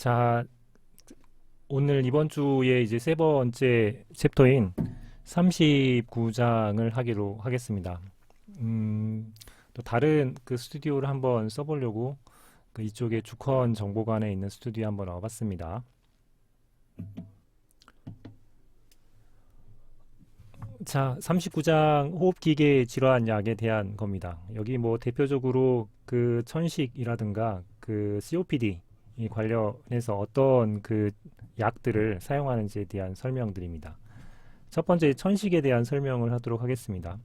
자, 오늘 이번 주에 이제 세 번째 챕터인 39장을 하기로 하겠습니다. 또 다른 그 스튜디오를 한번 써보려고 그 이쪽에 주컨 정보관에 있는 스튜디오에 한번 와봤습니다. 자, 39장 호흡기계 질환 약에 대한 겁니다. 여기 뭐 대표적으로 그 천식이라든가 그 COPD 이 관련해서 어떤 그 약들을 사용하는지에 대한 설명드립니다. 첫 번째 천식에 대한 설명을 하도록 하겠습니다.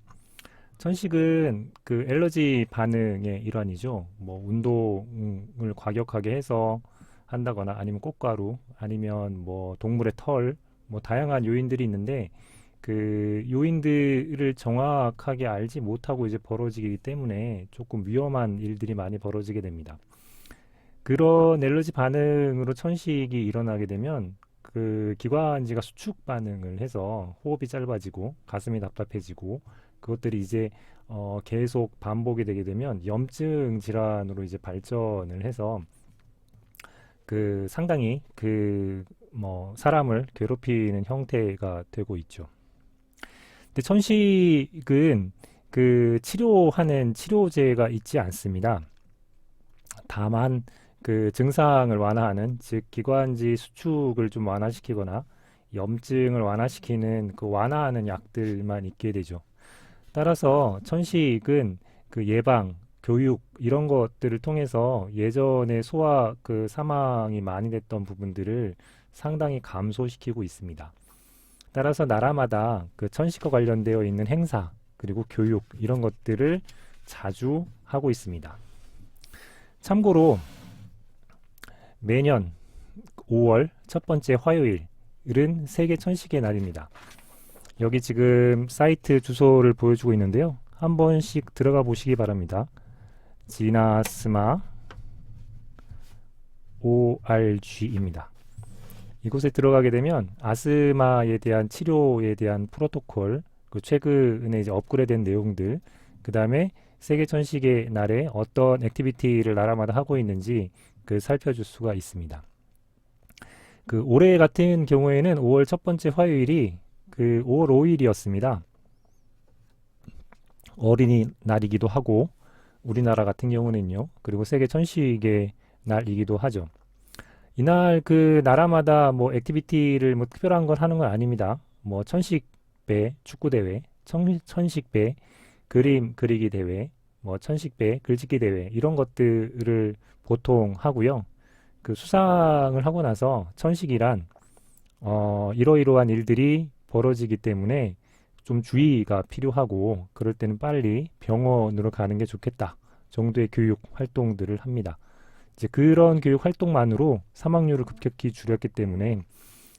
천식은 그 엘러지 반응의 일환이죠. 뭐 운동을 과격하게 해서 한다거나 아니면 꽃가루 아니면 뭐 동물의 털 뭐 다양한 요인들이 있는데 그 요인들을 정확하게 알지 못하고 이제 벌어지기 때문에 조금 위험한 일들이 많이 벌어지게 됩니다. 그런 엘러지 반응으로 천식이 일어나게 되면 그 기관지가 수축 반응을 해서 호흡이 짧아지고 가슴이 답답해지고 그것들이 이제 계속 반복이 되게 되면 염증 질환으로 이제 발전을 해서 그 상당히 그 뭐 사람을 괴롭히는 형태가 되고 있죠. 근데 천식은 그 치료하는 치료제가 있지 않습니다. 다만 그 증상을 완화하는 즉 기관지 수축을 좀 완화시키거나 염증을 완화시키는 그 완화하는 약들만 있게 되죠. 따라서 천식은 그 예방, 교육 이런 것들을 통해서 예전에 소아 그 사망이 많이 됐던 부분들을 상당히 감소시키고 있습니다. 따라서 나라마다 그 천식과 관련되어 있는 행사 그리고 교육 이런 것들을 자주 하고 있습니다. 참고로 매년 5월 첫 번째 화요일은 세계 천식의 날입니다. 여기 지금 사이트 주소를 보여주고 있는데요. 한 번씩 들어가 보시기 바랍니다. 지나스마 org입니다. 이곳에 들어가게 되면 아스마에 대한 치료에 대한 프로토콜, 그 최근에 이제 업그레이드된 내용들, 그 다음에 세계 천식의 날에 어떤 액티비티를 나라마다 하고 있는지 그 살펴줄 수가 있습니다. 그 올해 같은 경우에는 5월 첫 번째 화요일이 그 5월 5일이었습니다. 어린이날이기도 하고 우리나라 같은 경우는요. 그리고 세계 천식의 날이기도 하죠. 이날 그 나라마다 뭐 액티비티를 뭐 특별한 걸 하는 건 아닙니다. 뭐 천식배 축구 대회, 천식배 그림 그리기 대회, 뭐 천식배 글짓기 대회 이런 것들을 보통 하고요. 그 수상을 하고 나서 천식이란 이러이러한 일들이 벌어지기 때문에 좀 주의가 필요하고 그럴 때는 빨리 병원으로 가는 게 좋겠다 정도의 교육 활동들을 합니다. 이제 그런 교육 활동만으로 사망률을 급격히 줄였기 때문에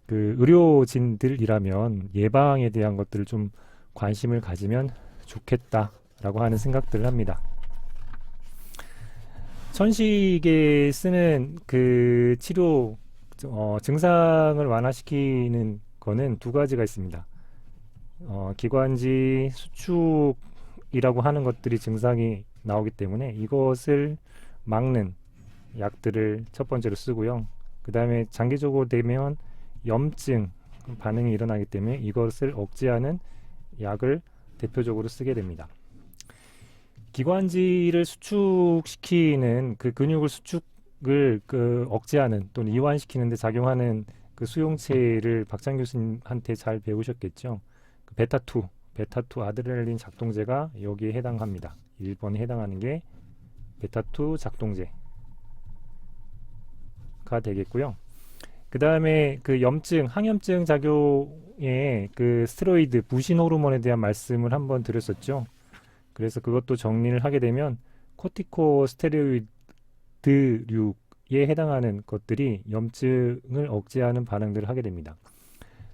그 의료진들이라면 예방에 대한 것들을 좀 관심을 가지면 좋겠다라고 하는 생각들을 합니다. 천식에 쓰는 그 치료 증상을 완화시키는 거는 두 가지가 있습니다. 기관지 수축이라고 하는 것들이 증상이 나오기 때문에 이것을 막는 약들을 첫 번째로 쓰고요. 그 다음에 장기적으로 되면 염증 반응이 일어나기 때문에 이것을 억제하는 약을 대표적으로 쓰게 됩니다. 기관지를 수축시키는 그 근육을 수축을 그 억제하는 또는 이완시키는 데 작용하는 그 수용체를 박찬 교수님한테 잘 배우셨겠죠. 그 베타2 아드레날린 작동제가 여기에 해당합니다. 1번에 해당하는 게 베타2 작동제가 되겠고요. 그 다음에 그 염증, 항염증 작용에 그 스테로이드, 부신 호르몬에 대한 말씀을 한번 드렸었죠. 그래서 그것도 정리를 하게 되면 코티코스테로이드류에 해당하는 것들이 염증을 억제하는 반응들을 하게 됩니다.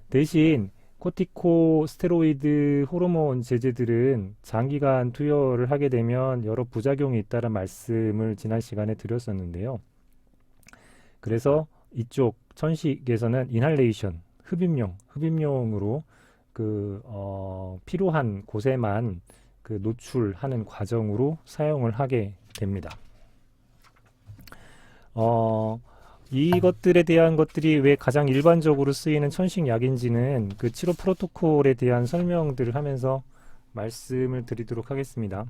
대신 코티코스테로이드 호르몬 제제들은 장기간 투여를 하게 되면 여러 부작용이 있다는 말씀을 지난 시간에 드렸었는데요. 그래서 이쪽 천식에서는 인할레이션, 흡입용으로 그 필요한 곳에만 그 노출하는 과정으로 사용을 하게 됩니다. 이것들에 대한 것들이 왜 가장 일반적으로 쓰이는 천식 약인지는 그 치료 프로토콜에 대한 설명들을 하면서 말씀을 드리도록 하겠습니다.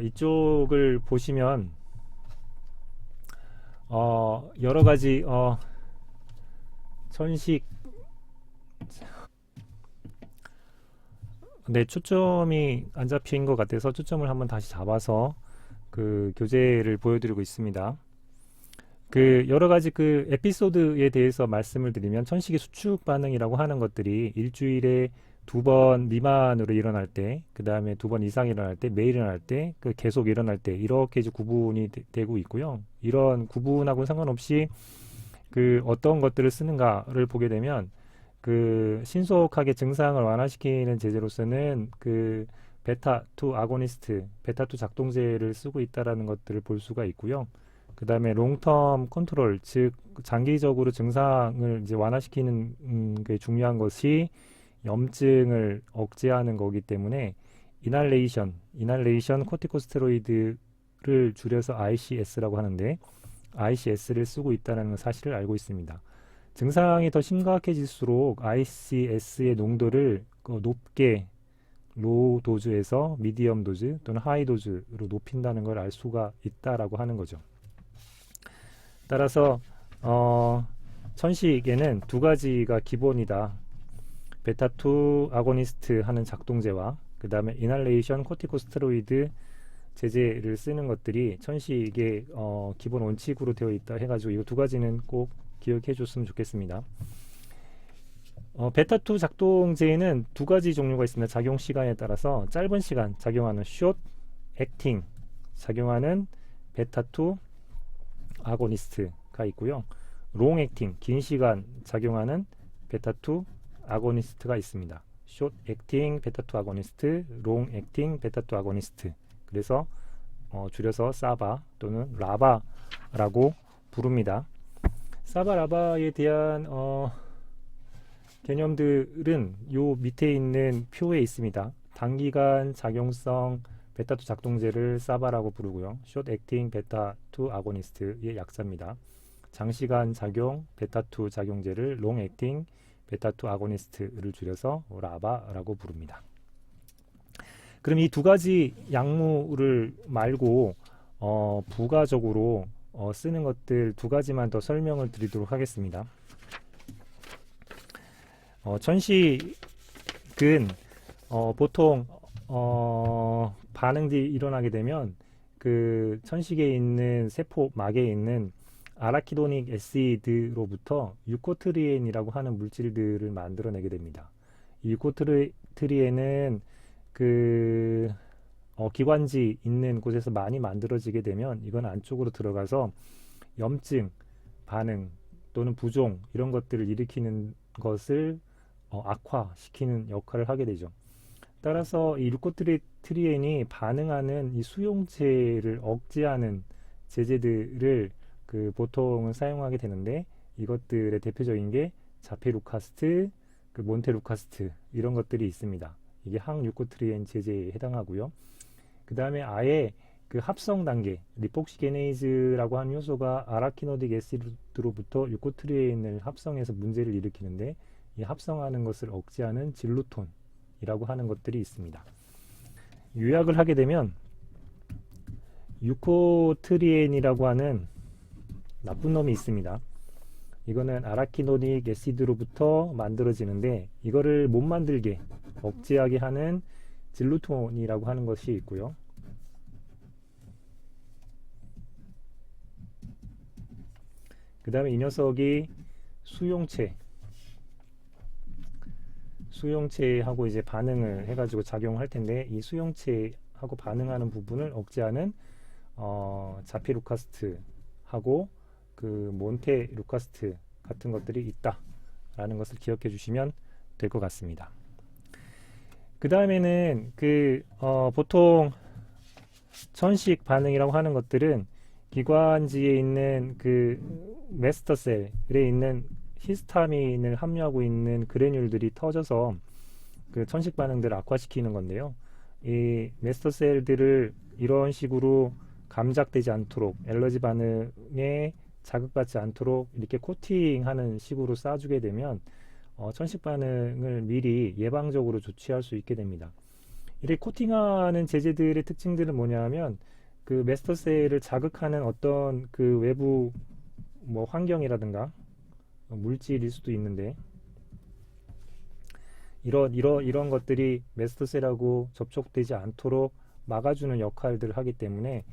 이쪽을 보시면 여러 가지 천식 네, 초점이 안 잡힌 것 같아서 초점을 한번 다시 잡아서 그 교재를 보여드리고 있습니다. 그 여러 가지 그 에피소드에 대해서 말씀을 드리면 천식의 수축 반응이라고 하는 것들이 일주일에 2번 미만으로 일어날 때, 그 다음에 2번 이상 일어날 때, 매일 일어날 때, 그 계속 일어날 때 이렇게 이제 구분이 되고 있고요. 이런 구분하고는 상관없이 그 어떤 것들을 쓰는가를 보게 되면 그 신속하게 증상을 완화시키는 제제로서는 그 베타2 아고니스트, 베타2 작동제를 쓰고 있다라는 것들을 볼 수가 있고요. 그 다음에 롱텀 컨트롤, 즉 장기적으로 증상을 이제 완화시키는 게 중요한 것이 염증을 억제하는 거기 때문에 이날레이션 코티코스테로이드를 줄여서 ICS라고 하는데 ICS를 쓰고 있다는 사실을 알고 있습니다. 증상이 더 심각해질수록 ICS의 농도를 높게 로우 도즈에서 미디엄 도즈 또는 하이 도즈로 높인다는 걸 알 수가 있다라고 하는 거죠. 따라서 천식에는 두 가지가 기본이다. 베타2 아고니스트 하는 작동제와 그 다음에 이날레이션 코티코스테로이드 제제를 쓰는 것들이 천식의 기본 원칙으로 되어 있다 해가지고 이 두 가지는 꼭 기억해 줬으면 좋겠습니다. 베타2 작동제에는 두 가지 종류가 있습니다. 작용 시간에 따라서 짧은 시간 작용하는 숏 액팅 작용하는 베타2 아고니스트가 있고요. 롱 액팅 긴 시간 작용하는 베타2 아고니스트가 있습니다. 숏 액팅 베타2 아고니스트, 롱 액팅 베타2 아고니스트. 그래서 줄여서 사바 또는 라바라고 부릅니다. 사바 라바에 대한 개념들은 요 밑에 있는 표에 있습니다. 단기간 작용성 베타2 작동제를 사바라고 부르고요. 숏 액팅 베타2 아고니스트의 약자입니다. 장시간 작용 베타2 작용제를 롱 액팅 베타2 아고니스트를 줄여서 라바라고 부릅니다. 그럼 이 두 가지 약물을 말고 부가적으로 쓰는 것들 두 가지만 더 설명을 드리도록 하겠습니다. 천식은 보통 반응들이 일어나게 되면 그 천식에 있는 세포막에 있는 아라키도닉 애시드로부터 유코트리엔이라고 하는 물질들을 만들어내게 됩니다. 이 유코트리엔은 그 기관지 있는 곳에서 많이 만들어지게 되면 이건 안쪽으로 들어가서 염증, 반응 또는 부종 이런 것들을 일으키는 것을 악화시키는 역할을 하게 되죠. 따라서 이 루코트리엔이 반응하는 이 수용체를 억제하는 제제들을 그 보통은 사용하게 되는데 이것들의 대표적인 게 자페루카스트, 그 몬테루카스트 이런 것들이 있습니다. 이게 항유코트리엔 제제에 해당하고요. 그 다음에 아예 그 합성 단계 리폭시게네이즈라고 하는 요소가 아라키노딕 애시드로부터 유코트리엔을 합성해서 문제를 일으키는데 이 합성하는 것을 억제하는 질루톤이라고 하는 것들이 있습니다. 요약을 하게 되면 유코트리엔이라고 하는 나쁜 놈이 있습니다. 이거는 아라키노닉 애시드로부터 만들어지는데 이거를 못 만들게 억제하게 하는 질루톤이라고 하는 것이 있고요. 그 다음에 이 녀석이 수용체하고 이제 반응을 해가지고 작용할 텐데 이 수용체하고 반응하는 부분을 억제하는 자피루카스트하고 그 몬테루카스트 같은 것들이 있다라는 것을 기억해 주시면 될 것 같습니다. 그 다음에는 보통 천식 반응이라고 하는 것들은 기관지에 있는 그 메스터셀에 있는 히스타민을 함유하고 있는 그래뉼들이 터져서 그 천식 반응들을 악화시키는 건데요. 이 메스터셀들을 이런 식으로 감작되지 않도록 엘러지 반응에 자극받지 않도록 이렇게 코팅하는 식으로 쏴주게 되면 천식 반응을 미리 예방적으로 조치할 수 있게 됩니다. 이렇게 코팅하는 제재들의 특징들은 뭐냐면 그 메스터셀을 자극하는 어떤 그 외부 뭐 환경이라든가 물질일 수도 있는데 이런 것들이 메스터셀하고 접촉되지 않도록 막아주는 역할들을 하기 때문에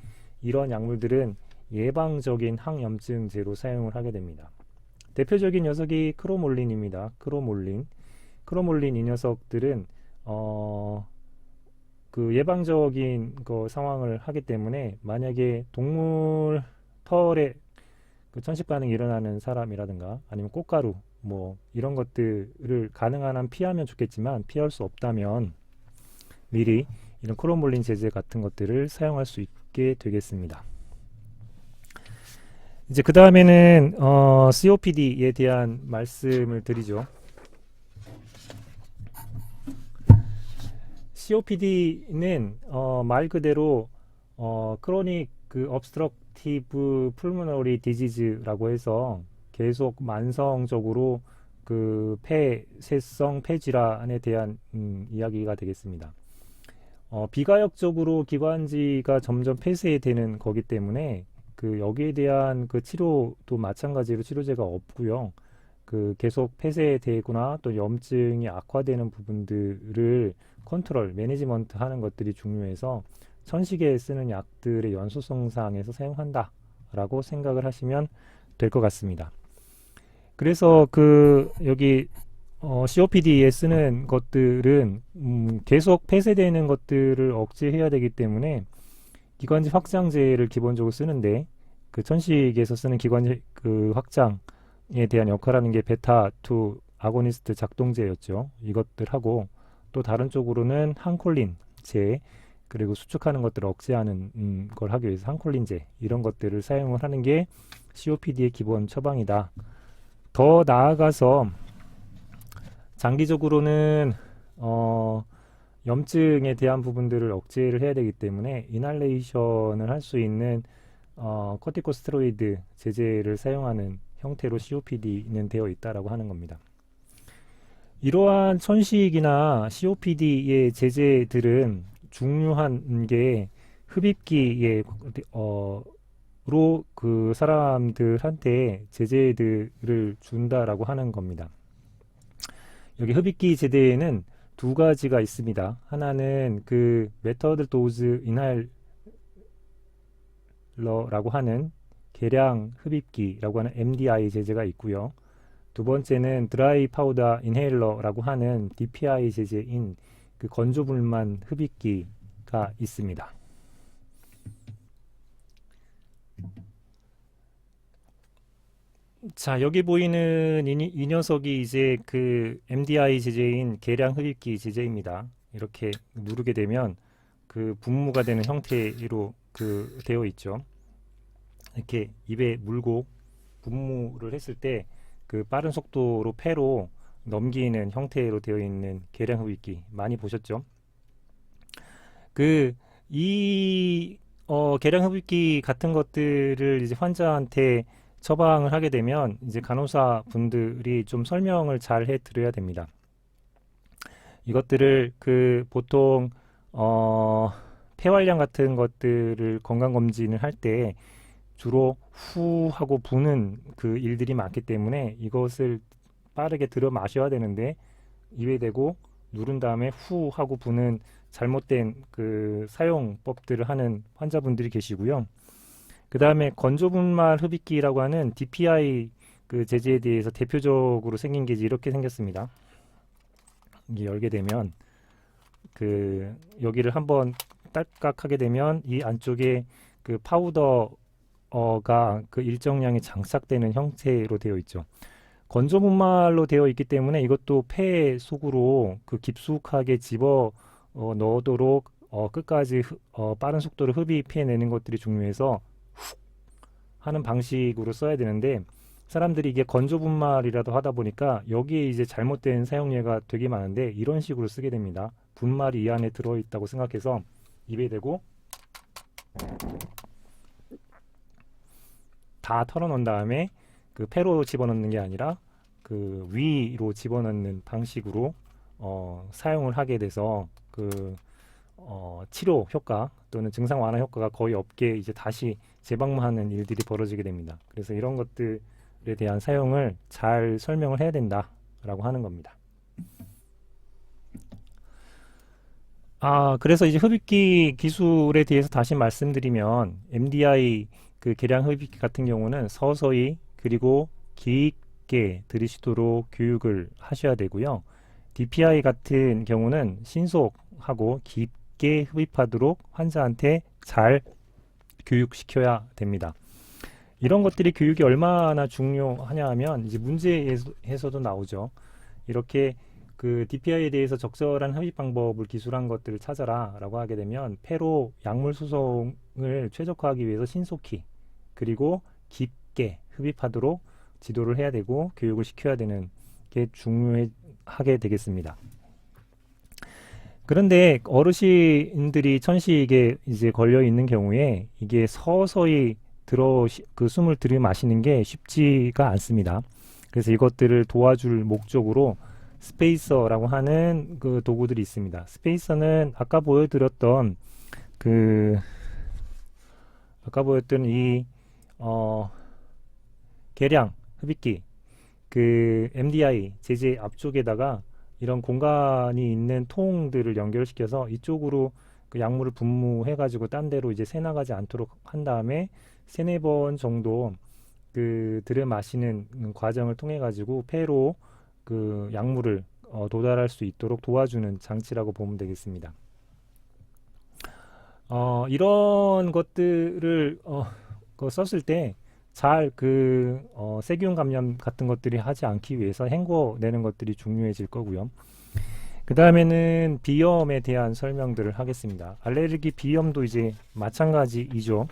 이런 약물들은 예방적인 항염증제로 사용을 하게 됩니다. 대표적인 녀석이 크로몰린입니다. 크로몰린 이 녀석들은 그 예방적인 상황을 하기 때문에 만약에 동물 털에 그 천식 반응이 일어나는 사람이라든가 아니면 꽃가루 뭐 이런 것들을 가능한 한 피하면 좋겠지만 피할 수 없다면 미리 이런 크로몰린 제제 같은 것들을 사용할 수 있게 되겠습니다. 이제 그 다음에는 COPD에 대한 말씀을 드리죠. COPD는 말 그대로 크로닉 그 obstructive pulmonary disease라고 해서 계속 만성적으로 그 폐쇄성 폐질환에 대한 이야기가 되겠습니다. 비가역적으로 기관지가 점점 폐쇄되는 거기 때문에 그 여기에 대한 그 치료도 마찬가지로 치료제가 없고요. 그 계속 폐쇄되거나 또 염증이 악화되는 부분들을 컨트롤, 매니지먼트 하는 것들이 중요해서 천식에 쓰는 약들의 연소성상에서 사용한다라고 생각을 하시면 될 것 같습니다. 그래서 그 여기 COPD에 쓰는 것들은 계속 폐쇄되는 것들을 억제해야 되기 때문에 기관지 확장제를 기본적으로 쓰는데 그 천식에서 쓰는 기관지 그 확장에 대한 역할하는 게 베타2 아고니스트 작동제였죠. 이것들하고 또 다른 쪽으로는 항콜린제 그리고 수축하는 것들을 억제하는 걸 하기 위해서 항콜린제 이런 것들을 사용을 하는 게 COPD의 기본 처방이다. 더 나아가서 장기적으로는 염증에 대한 부분들을 억제를 해야 되기 때문에 이날레이션을 할 수 있는 코티코스테로이드 제제를 사용하는 형태로 COPD는 되어 있다라고 하는 겁니다. 이러한 천식이나 COPD의 제제들은 중요한 게 흡입기에 그 사람들한테 제재들을 준다라고 하는 겁니다. 여기 흡입기 제대에는 두 가지가 있습니다. 하나는 그 메터드 도즈 인할러라고 하는 계량 흡입기라고 하는 MDI 제제가 있고요. 두 번째는 드라이 파우더 인헤일러라고 하는 DPI 제제인 그 건조불만 흡입기가 있습니다. 자, 여기 보이는 이 녀석이 이제 그 MDI 제제인 계량 흡입기 제제입니다. 이렇게 누르게 되면 그 분무가 되는 형태로 그 되어 있죠. 이렇게 입에 물고 분무를 했을 때 그 빠른 속도로 폐로 넘기는 형태로 되어 있는 계량 흡입기 많이 보셨죠? 그 이 계량 흡입기 같은 것들을 이제 환자한테 처방을 하게 되면 이제 간호사 분들이 좀 설명을 잘 해 드려야 됩니다. 이것들을 그 보통 폐활량 같은 것들을 건강검진을 할 때 주로 후 하고 부는 그 일들이 많기 때문에 이것을 빠르게 들어 마셔야 되는데 입에 대고 누른 다음에 후 하고 부는 잘못된 그 사용법들을 하는 환자분들이 계시고요. 그 다음에 건조분말 흡입기라고 하는 DPI 그 제제에 대해서 대표적으로 생긴 게 이렇게 생겼습니다. 이게 열게 되면 그 여기를 한번 딸깍하게 되면 이 안쪽에 그 파우더가 그 일정량이 장착되는 형태로 되어 있죠. 건조분말로 되어 있기 때문에 이것도 폐 속으로 그 깊숙하게 집어 넣도록 끝까지 빠른 속도로 흡입해내는 것들이 중요해서 훅 하는 방식으로 써야 되는데 사람들이 이게 건조분말이라도 하다 보니까 여기에 이제 잘못된 사용례가 되게 많은데 이런 식으로 쓰게 됩니다. 분말이 이 안에 들어있다고 생각해서 입에 대고 다 털어놓은 다음에 그 폐로 집어넣는 게 아니라 그 위로 집어넣는 방식으로 사용을 하게 돼서 그 치료 효과 또는 증상 완화 효과가 거의 없게 이제 다시 재방문하는 일들이 벌어지게 됩니다. 그래서 이런 것들에 대한 사용을 잘 설명을 해야 된다라고 하는 겁니다. 그래서 이제 흡입기 기술에 대해서 다시 말씀드리면 MDI 그 계량 흡입기 같은 경우는 서서히 그리고 깊게 들이쉬도록 교육을 하셔야 되고요. DPI 같은 경우는 신속하고 깊게 흡입하도록 환자한테 잘 교육시켜야 됩니다. 이런 것들이 교육이 얼마나 중요하냐 하면 이제 문제에서도 나오죠. 이렇게 그 DPI에 대해서 적절한 흡입 방법을 기술한 것들을 찾아라 라고 하게 되면 폐로 약물 수송을 최적화하기 위해서 신속히 그리고 깊게 흡입하도록 지도를 해야 되고 교육을 시켜야 되는 게 중요하게 되겠습니다. 그런데 어르신들이 천식에 이제 걸려 있는 경우에 이게 서서히 그 숨을 들이마시는 게 쉽지가 않습니다. 그래서 이것들을 도와줄 목적으로 스페이서라고 하는 그 도구들이 있습니다. 스페이서는 아까 보여드렸던 이 계량 흡입기 그 MDI 제재 앞쪽에다가 이런 공간이 있는 통들을 연결시켜서 이쪽으로 그 약물을 분무해 가지고 딴 데로 이제 새 나가지 않도록 한 다음에 3-4번 정도 그 들여 마시는 과정을 통해 가지고 폐로 그 약물을 도달할 수 있도록 도와주는 장치라고 보면 되겠습니다. 이런 것들을 썼을 때 잘 세균 감염 같은 것들이 하지 않기 위해서 헹궈내는 것들이 중요해질 거고요. 그 다음에는 비염에 대한 설명들을 하겠습니다. 알레르기 비염도 이제 마찬가지이죠.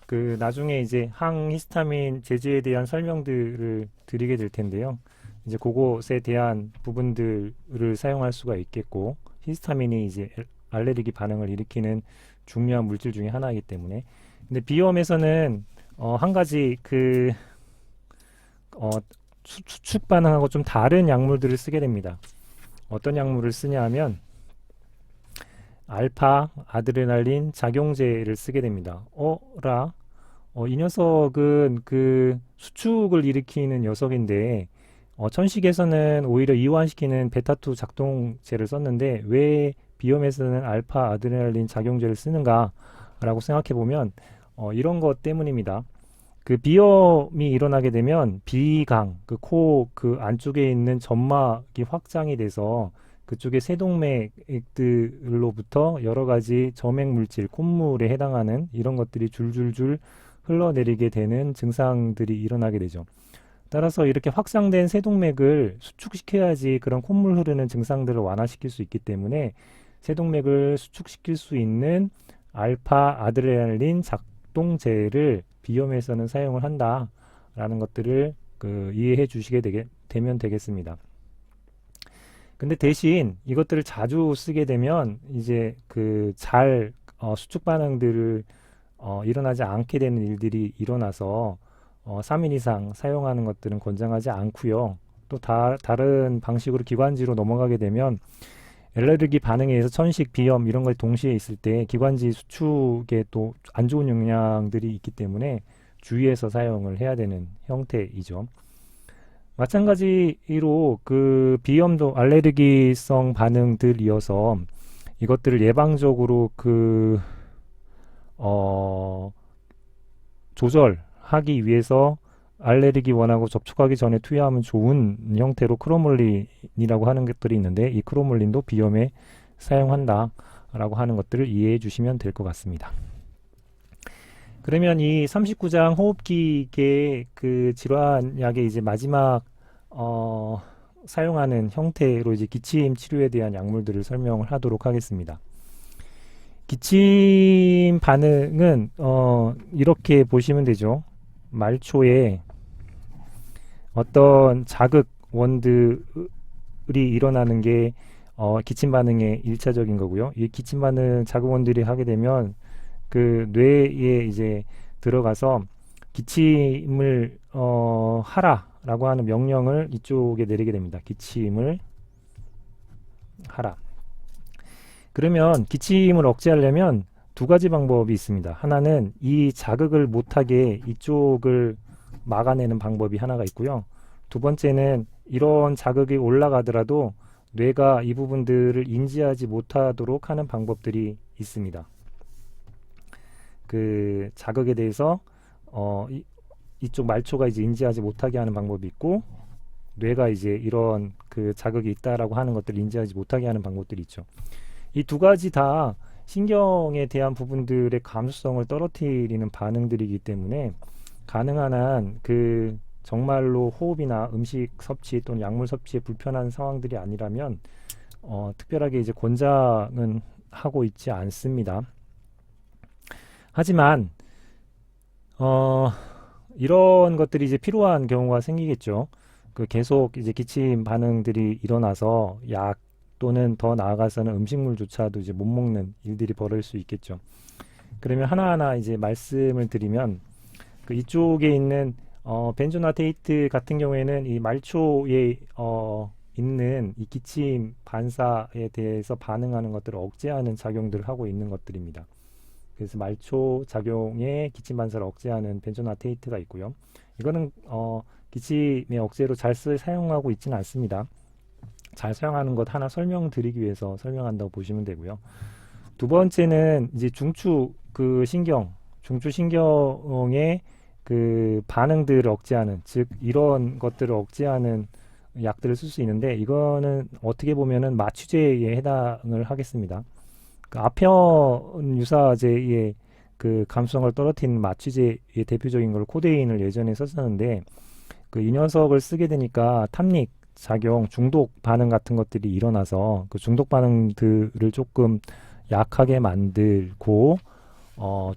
그 나중에 이제 항히스타민 제제에 대한 설명들을 드리게 될 텐데요. 이제 그것에 대한 부분들을 사용할 수가 있겠고, 히스타민이 이제 알레르기 반응을 일으키는 중요한 물질 중에 하나이기 때문에. 근데 비염에서는 한 가지 수축 반응하고 좀 다른 약물들을 쓰게 됩니다. 어떤 약물을 쓰냐 하면 알파 아드레날린 작용제를 쓰게 됩니다. 이 녀석은 그 수축을 일으키는 녀석인데 천식에서는 오히려 이완시키는 베타2 작동제를 썼는데 왜 비염에서는 알파 아드레날린 작용제를 쓰는가 라고 생각해 보면 이런 것 때문입니다. 그 비염이 일어나게 되면 비강, 그 코 그 안쪽에 있는 점막이 확장이 돼서 그쪽에 세동맥들로부터 여러 가지 점액 물질, 콧물에 해당하는 이런 것들이 줄줄줄 흘러내리게 되는 증상들이 일어나게 되죠. 따라서 이렇게 확장된 세동맥을 수축시켜야지 그런 콧물 흐르는 증상들을 완화시킬 수 있기 때문에 세동맥을 수축시킬 수 있는 알파 아드레날린 작동제를 비염에서는 사용을 한다라는 것들을 이해해 주시게 되면 되겠습니다. 근데 대신 이것들을 자주 쓰게 되면 이제 수축 반응들을 일어나지 않게 되는 일들이 일어나서 3일 이상 사용하는 것들은 권장하지 않고요. 또 다른 방식으로 기관지로 넘어가게 되면 알레르기 반응에 의해서 천식, 비염 이런 것이 동시에 있을 때 기관지 수축에 또 안 좋은 영향들이 있기 때문에 주의해서 사용을 해야 되는 형태이죠. 마찬가지로 그 비염도 알레르기성 반응들이어서 이것들을 예방적으로 조절하기 위해서 알레르기 원하고 접촉하기 전에 투여하면 좋은 형태로 크로몰린이라고 하는 것들이 있는데 이 크로몰린도 비염에 사용한다라고 하는 것들을 이해해 주시면 될 것 같습니다. 그러면 이 39장 호흡기계 그 질환약의 이제 마지막 사용하는 형태로 이제 기침 치료에 대한 약물들을 설명을 하도록 하겠습니다. 기침 반응은 이렇게 보시면 되죠. 말초에 어떤 자극 원들이 일어나는 게 기침 반응의 1차적인 거고요. 이 기침 반응 자극 원들이 하게 되면 그 뇌에 이제 들어가서 기침을 하라라고 하는 명령을 이쪽에 내리게 됩니다. 기침을 하라. 그러면 기침을 억제하려면 두 가지 방법이 있습니다. 하나는 이 자극을 못하게 이쪽을 막아내는 방법이 하나가 있고요. 두 번째는 이런 자극이 올라가더라도 뇌가 이 부분들을 인지하지 못하도록 하는 방법들이 있습니다. 그 자극에 대해서 이쪽 말초가 이제 인지하지 못하게 하는 방법이 있고, 뇌가 이제 이런 그 자극이 있다라고 하는 것들을 인지하지 못하게 하는 방법들이 있죠. 이 두 가지 다 신경에 대한 부분들의 감수성을 떨어뜨리는 반응들이기 때문에 가능한 한 그 정말로 호흡이나 음식 섭취 또는 약물 섭취에 불편한 상황들이 아니라면 특별하게 이제 권장은 하고 있지 않습니다. 하지만 이런 것들이 이제 필요한 경우가 생기겠죠. 그 계속 이제 기침 반응들이 일어나서 약 또는 더 나아가서는 음식물조차도 이제 못 먹는 일들이 벌어질 수 있겠죠. 그러면 하나하나 이제 말씀을 드리면, 그 이쪽에 있는 벤조나테이트 같은 경우에는 이 말초에 있는 이 기침 반사에 대해서 반응하는 것들을 억제하는 작용들을 하고 있는 것들입니다. 그래서 말초 작용에 기침 반사를 억제하는 벤조나테이트가 있고요. 이거는 기침의 억제로 잘 사용하고 있지는 않습니다. 잘 사용하는 것 하나 설명드리기 위해서 설명한다고 보시면 되고요. 두 번째는 이제 중추 신경의 그 반응들을 억제하는, 즉 이런 것들을 억제하는 약들을 쓸 수 있는데, 이거는 어떻게 보면은 마취제에 해당을 하겠습니다. 그 아편 유사제의 그 감수성을 떨어뜨리는 마취제의 대표적인 걸 코데인을 예전에 썼었는데, 그 이 녀석을 쓰게 되니까 탐닉 작용, 중독 반응 같은 것들이 일어나서 그 중독 반응들을 조금 약하게 만들고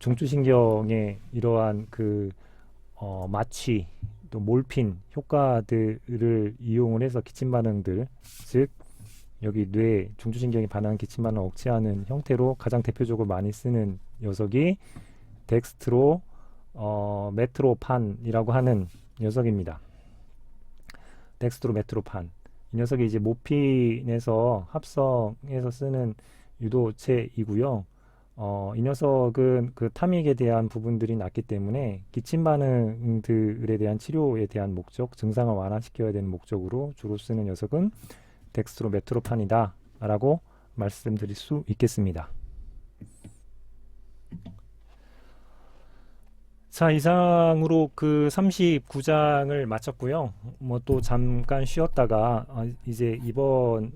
중추신경의 이러한 그 마취 또 몰핀 효과들을 이용을 해서 기침 반응들, 즉 여기 뇌 중추신경이 반응한 기침 반응을 억제하는 형태로 가장 대표적으로 많이 쓰는 녀석이 덱스트로 메트로판이라고 하는 녀석입니다. 덱스트로 메트로판. 이 녀석이 이제 모핀에서 합성해서 쓰는 유도체이고요. 이 녀석은 그 탐닉에 대한 부분들이 낮기 때문에 기침 반응들에 대한 치료에 대한 목적, 증상을 완화시켜야 되는 목적으로 주로 쓰는 녀석은 덱스트로 메트로판이다 라고 말씀드릴 수 있겠습니다. 자, 이상으로 그 39장을 마쳤고요. 뭐 또 잠깐 쉬었다가 이제 이번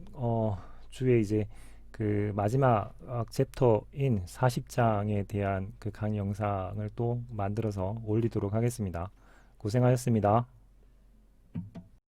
주에 이제 그 마지막 챕터인 40장에 대한 그 강의 영상을 또 만들어서 올리도록 하겠습니다. 고생하셨습니다.